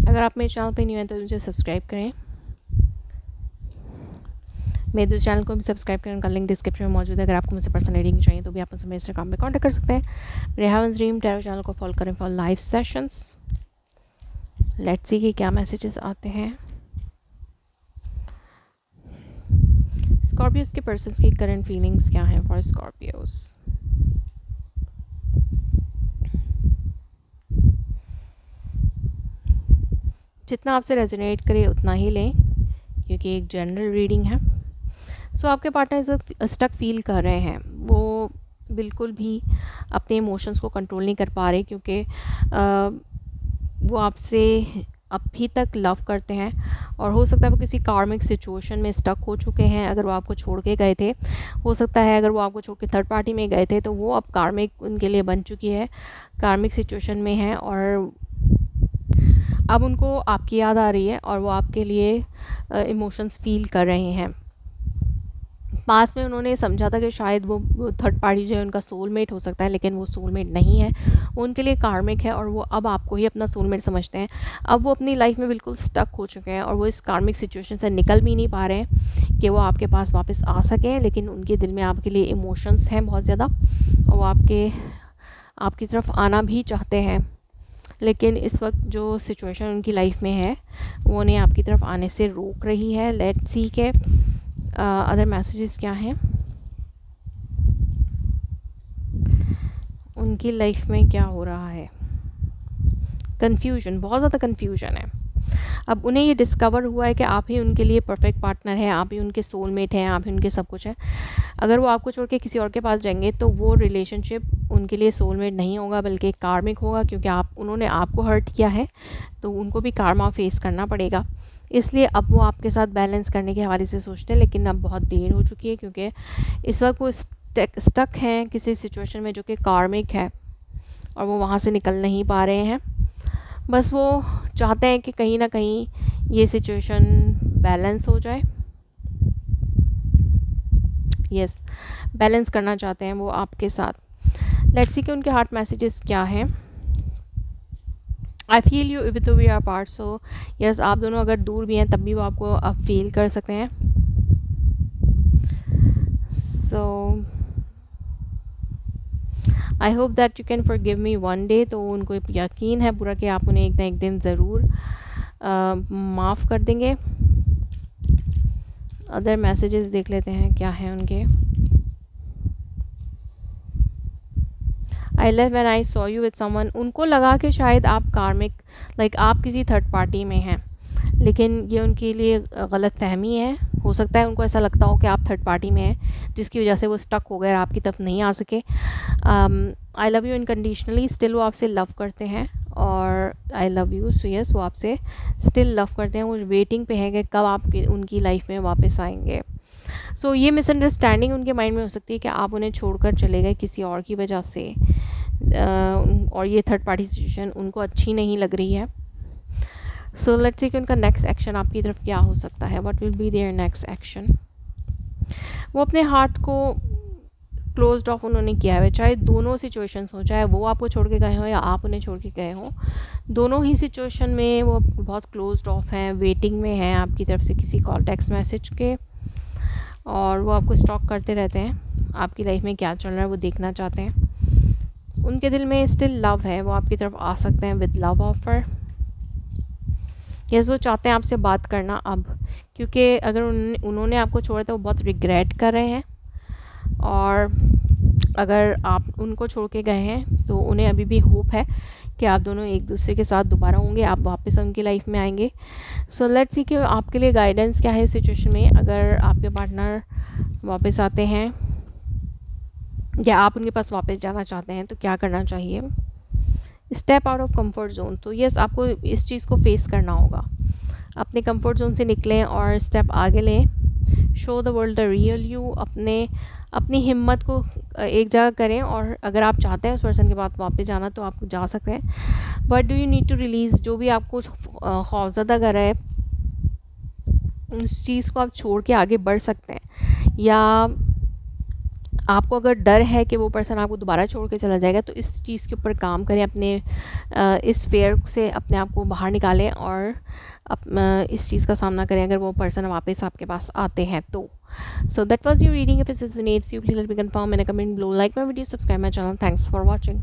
अगर आप मेरे चैनल पे न्यू हैं तो मुझे सब्सक्राइब करें, मेरे दूसरे चैनल को भी सब्सक्राइब करें, उनका लिंक डिस्क्रिप्शन में मौजूद है। अगर आपको मुझसे पर्सनल रीडिंग चाहिए तो भी आप मुझसे मेरे इंस्टाग्राम पे कांटेक्ट कर सकते हैं। मेरे हेवंस ड्रीम टैरो चैनल को फॉलो करें for live sessions. Let's see कि क्या मैसेजेस आते हैं। स्कॉर्पियोज के पर्सन्स की करंट फीलिंग्स क्या हैं फॉर स्कॉर्पियोज। जितना आपसे रेजोनेट करे उतना ही लें, क्योंकि एक जनरल रीडिंग है। सो आपके पार्टनर इस स्टक फील कर रहे हैं, वो बिल्कुल भी अपने इमोशंस को कंट्रोल नहीं कर पा रहे, क्योंकि वो आपसे अभी तक लव करते हैं और हो सकता है वो किसी कार्मिक सिचुएशन में स्टक हो चुके हैं। अगर वो आपको छोड़ के गए थे, हो सकता है अगर वो आपको छोड़ के थर्ड पार्टी में गए थे तो वो अब कार्मिक उनके लिए बन चुकी है, कार्मिक सिचुएशन में है और अब उनको आपकी याद आ रही है और वो आपके लिए इमोशंस फील कर रहे हैं। पास में उन्होंने समझा था कि शायद वो थर्ड पार्टी जो है उनका सोलमेट हो सकता है, लेकिन वो सोलमेट नहीं है, वो उनके लिए कार्मिक है और वो अब आपको ही अपना सोलमेट समझते हैं। अब वो अपनी लाइफ में बिल्कुल स्टक हो चुके हैं और वो इस कार्मिक सिचुएशन से निकल भी नहीं पा रहे हैं कि वो आपके पास वापस आ सकें, लेकिन उनके दिल में आपके लिए इमोशंस हैं बहुत ज़्यादा और वो आपकी तरफ आना भी चाहते हैं। लेकिन इस वक्त जो सिचुएशन उनकी लाइफ में है वो उन्हें आपकी तरफ आने से रोक रही है। लेट्स सी के अदर मैसेजेस क्या हैं। उनकी लाइफ में क्या हो रहा है। कन्फ्यूजन, बहुत ज़्यादा कन्फ्यूजन है। अब उन्हें ये डिस्कवर हुआ है कि आप ही उनके लिए परफेक्ट पार्टनर हैं, आप ही उनके सोलमेट हैं, आप ही उनके सब कुछ हैं। अगर वो आपको छोड़ के किसी और के पास जाएंगे तो वो रिलेशनशिप उनके लिए सोलमेट नहीं होगा बल्कि कार्मिक होगा, क्योंकि उन्होंने आपको हर्ट किया है तो उनको भी कार्मा फेस करना पड़ेगा। इसलिए अब वो आपके साथ बैलेंस करने के हवाले से सोचते हैं, लेकिन अब बहुत देर हो चुकी है, क्योंकि इस वक्त वो स्टक हैं किसी सिचुएशन में जो कि कार्मिक है और वो वहाँ से निकल नहीं पा रहे हैं। बस वो चाहते हैं कि कहीं ना कहीं ये सिचुएशन बैलेंस हो जाए। यस, बैलेंस करना चाहते हैं वो आपके साथ। लेट्स सी कि उनके हार्ट मैसेजेस क्या हैं। I feel you even though we are part. So yes, आप दोनों अगर दूर भी हैं तब भी वो आपको अब फील कर सकते हैं। So I hope that you can forgive me one day. तो उनको यकीन है पूरा कि आप उन्हें एक ना एक दिन ज़रूर माफ़ कर देंगे। अदर मैसेजेस देख लेते हैं क्या हैं उनके। I love when I saw you with someone. उनको लगा कि शायद आप कार्मिक आप किसी थर्ड पार्टी में हैं, लेकिन ये उनके लिए गलत फहमी है। हो सकता है उनको ऐसा लगता हो कि आप थर्ड पार्टी में हैं, जिसकी वजह से वो स्टक हो गए और आपकी तरफ नहीं आ सके। आई लव यू इनकंडीशनली, स्टिल वो आपसे लव करते हैं और I love you. So yes, वो आपसे स्टिल लव करते हैं। वो वेटिंग पे हैं कि कब आप उनकी लाइफ में वापस आएंगे। सो ये मिसअंडरस्टैंडिंग उनके माइंड में हो सकती है कि आप उन्हें छोड़कर चले गए किसी और की वजह से, और ये थर्ड पार्टी सिचुएशन उनको अच्छी नहीं लग रही है। सो लेट्स सी कि उनका नेक्स्ट एक्शन आपकी तरफ क्या हो सकता है। What will be their next action. वो अपने हार्ट को क्लोज्ड ऑफ उन्होंने किया है, चाहे दोनों सिचुएशंस हो, चाहे वो आपको छोड़ के गए हों या आप उन्हें छोड़ के गए हों, दोनों ही सिचुएशन में वो बहुत क्लोज्ड ऑफ हैं, वेटिंग में हैं आपकी तरफ से किसी कॉल टेक्स्ट मैसेज के, और वो आपको स्टॉक करते रहते हैं। आपकी लाइफ में क्या चल रहा है वो देखना चाहते हैं। उनके दिल में स्टिल लव है, वो आपकी तरफ आ सकते हैं विद लव ऑफर। यस, वो चाहते हैं आपसे बात करना अब, क्योंकि अगर उन्होंने आपको छोड़ा तो वो बहुत रिग्रेट कर रहे हैं, और अगर आप उनको छोड़ के गए हैं तो उन्हें अभी भी होप है कि आप दोनों एक दूसरे के साथ दोबारा होंगे, आप वापस उनकी लाइफ में आएंगे। सो लेट्स सी कि आपके लिए गाइडेंस क्या है इस सिचुएशन में। अगर आपके पार्टनर वापस आते हैं या आप उनके पास वापस जाना चाहते हैं तो क्या करना चाहिए। Step out of comfort zone. तो यस, आपको इस चीज़ को फेस करना होगा, अपने कंफर्ट जोन से निकलें और स्टेप आगे लें। Show the world the real you. अपनी हिम्मत को एक जगह करें, और अगर आप चाहते हैं उस पर्सन के पास वापस जाना तो आप जा सकते हैं, but do you need to release. जो भी आपको खौफज़दा कर रहा है उस चीज़ को आप छोड़ के आगे बढ़ सकते हैं, या आपको अगर डर है कि वो पर्सन आपको दोबारा छोड़ के चला जाएगा, तो इस चीज़ के ऊपर काम करें, अपने इस फेयर से अपने आप को बाहर निकालें और इस चीज़ का सामना करें अगर वो पर्सन वापस आपके पास आते हैं तो। So that was your reading. If it resonates you please let me confirm in a comment below, like my video, subscribe my channel. Thanks for watching.